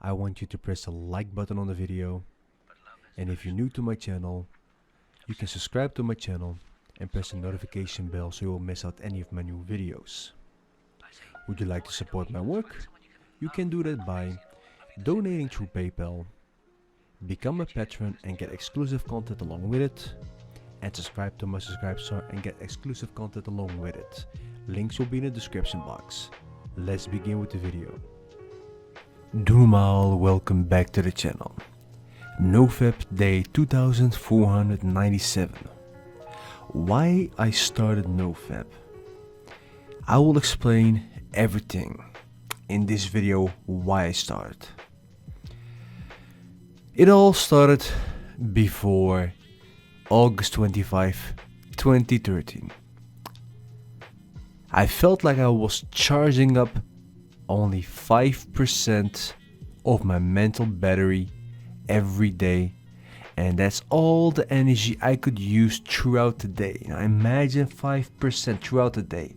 I want you to press the like button on the video, and if you're new to my channel, you can subscribe to my channel and press the notification bell so you won't miss out any of my new videos. Would you like to support my work? You can do that by donating through PayPal, become a patron and get exclusive content along with it, and subscribe to my subscribe star and get exclusive content along with it. Links will be in the description box. Let's begin with the video. Doemaal, welcome back to the channel. NoFap day 2497. Why I started NoFap. I will explain everything in this video why I started. It all started before August 25, 2013. I felt like I was charging up only 5% of my mental battery every day, and that's all the energy I could use throughout the day. Now imagine 5% throughout the day.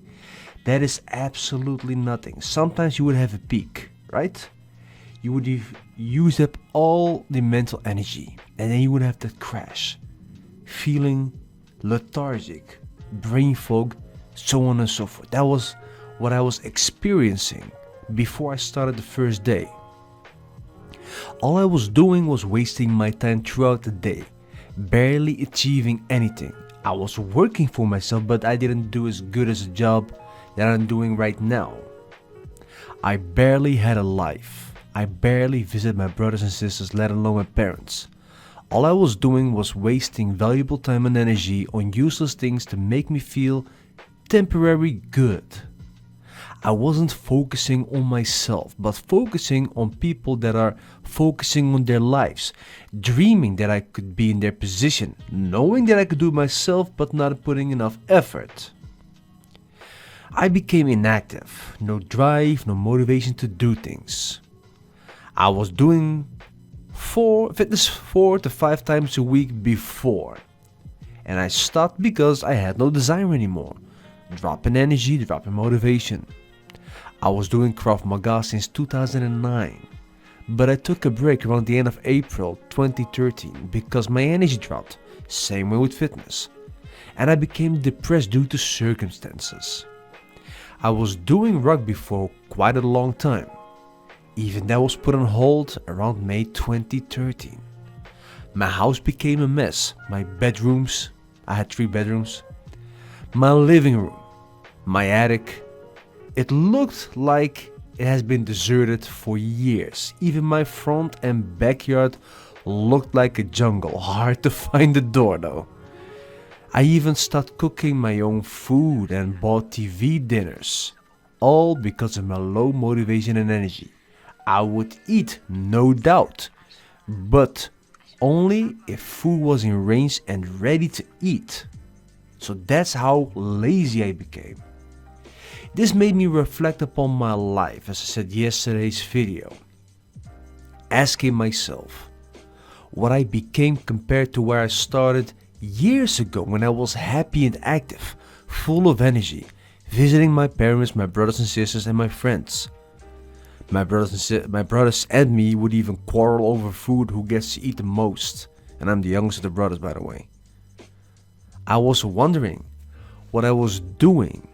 That is absolutely nothing. Sometimes you would have a peak, right? You would use up all the mental energy, and then you would have that crash, feeling lethargic, brain fog, so on and so forth. That was what I was experiencing before I started the first day. All I was doing was wasting my time throughout the day, barely achieving anything. I was working for myself, but I didn't do as good as a job that I'm doing right now. I barely had a life. I barely visited my brothers and sisters, let alone my parents. All I was doing was wasting valuable time and energy on useless things to make me feel temporarily good. I wasn't focusing on myself, but focusing on people that are focusing on their lives, dreaming that I could be in their position, knowing that I could do it myself, but not putting enough effort. I became inactive, no drive, no motivation to do things. I was doing fitness 4 to 5 times a week before, and I stopped because I had no desire anymore. Drop in energy, drop in motivation. I was doing Krav Maga since 2009, but I took a break around the end of April 2013 because my energy dropped, same way with fitness, and I became depressed due to circumstances. I was doing rugby for quite a long time, even that was put on hold around May 2013. My house became a mess, my bedrooms, I had 3 bedrooms, my living room, my attic. It looked like it has been deserted for years. Even my front and backyard looked like a jungle. Hard to find the door though. I even started cooking my own food and bought TV dinners. All because of my low motivation and energy. I would eat, no doubt, but only if food was in range and ready to eat. So that's how lazy I became. This made me reflect upon my life, as I said yesterday's video, asking myself what I became compared to where I started years ago when I was happy and active, full of energy, visiting my parents, my brothers and sisters and my friends. My brothers and me would even quarrel over food, who gets to eat the most, and I'm the youngest of the brothers, by the way. I was wondering what I was doing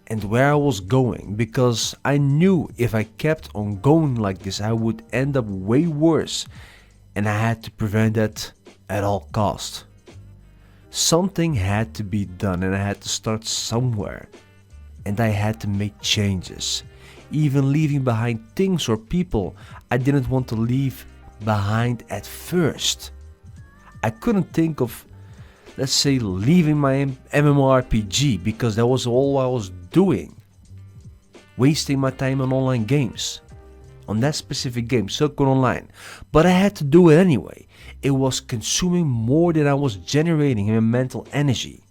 and where I was going, because I knew if I kept on going like this I would end up way worse, and I had to prevent that at all costs. Something had to be done, and I had to start somewhere, and I had to make changes, even leaving behind things or people I didn't want to leave behind at first. I couldn't think of, let's say, leaving my MMORPG because that was all I was doing. Wasting my time on online games. On that specific game, Silk Road Online. But I had to do it anyway. It was consuming more than I was generating in mental energy.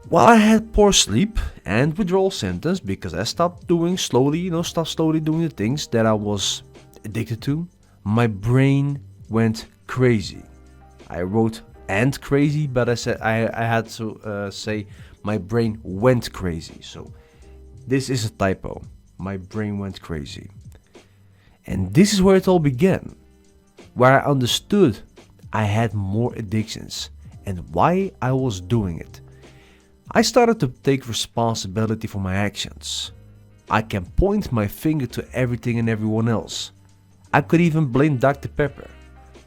While I had poor sleep and withdrawal symptoms because I stopped doing slowly doing the things that I was addicted to, my brain went crazy. I wrote "and crazy," but I had to say my brain went crazy. So this is a typo. My brain went crazy. And this is where it all began, where I understood I had more addictions and why I was doing it. I started to take responsibility for my actions. I can point my finger to everything and everyone else. I could even blame Dr. Pepper.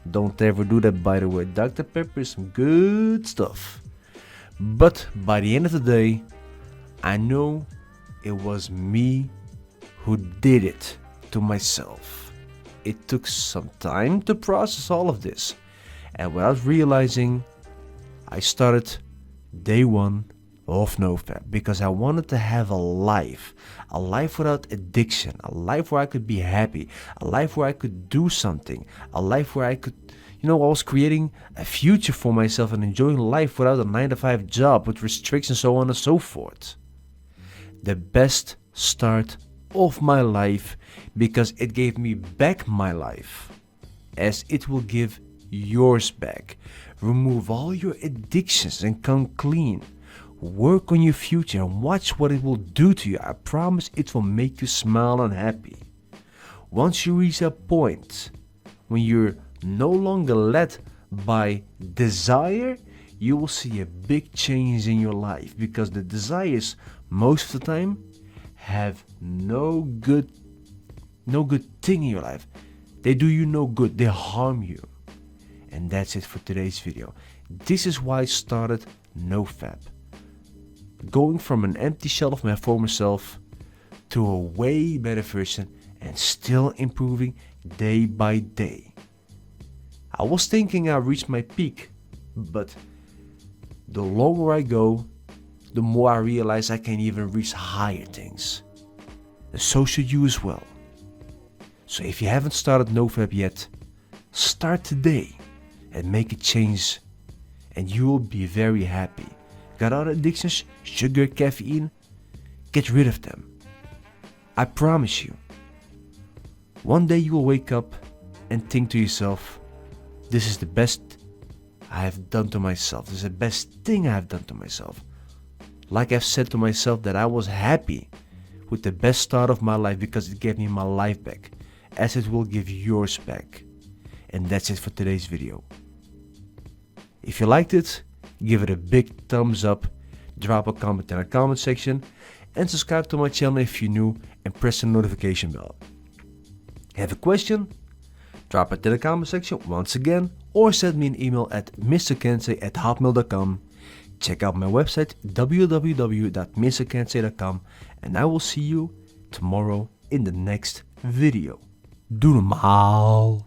Don't ever do that, by the way. Dr. Pepper is some good stuff. But by the end of the day, I know it was me who did it to myself. It took some time to process all of this. And without realizing, I started day one of NoFap because I wanted to have a life without addiction, a life where I could be happy, a life where I could do something, a life where I could, I was creating a future for myself and enjoying life without a 9-to-5 job with restrictions, so on and so forth. The best start of my life because it gave me back my life, as it will give yours back. Remove all your addictions and come clean. Work on your future and watch what it will do to you. I promise it will make you smile and happy. Once you reach a point when you're no longer led by desire, you will see a big change in your life, because the desires most of the time have no good thing in your life. They do you no good, they harm you. And that's it for today's video. This is why I started NoFap. Going from an empty shell of my former self to a way better version, and still improving day by day. I was thinking I reached my peak, but the longer I go, the more I realize I can even reach higher things. And so should you as well. So if you haven't started NoFap yet, start today and make a change, and you will be very happy. Got other addictions, sugar, caffeine? Get rid of them. I promise you. One day you will wake up and think to yourself, this is the best I have done to myself. This is the best thing I have done to myself. Like I've said to myself that I was happy with the best start of my life because it gave me my life back, as it will give yours back. And that's it for today's video. If you liked it, give it a big thumbs up, drop a comment in the comment section, and subscribe to my channel if you're new, and press the notification bell. Have a question? Drop it in the comment section once again, or send me an email at mrkensei@hotmail.com. Check out my website www.mrkensei.com, and I will see you tomorrow in the next video. Doe normaal!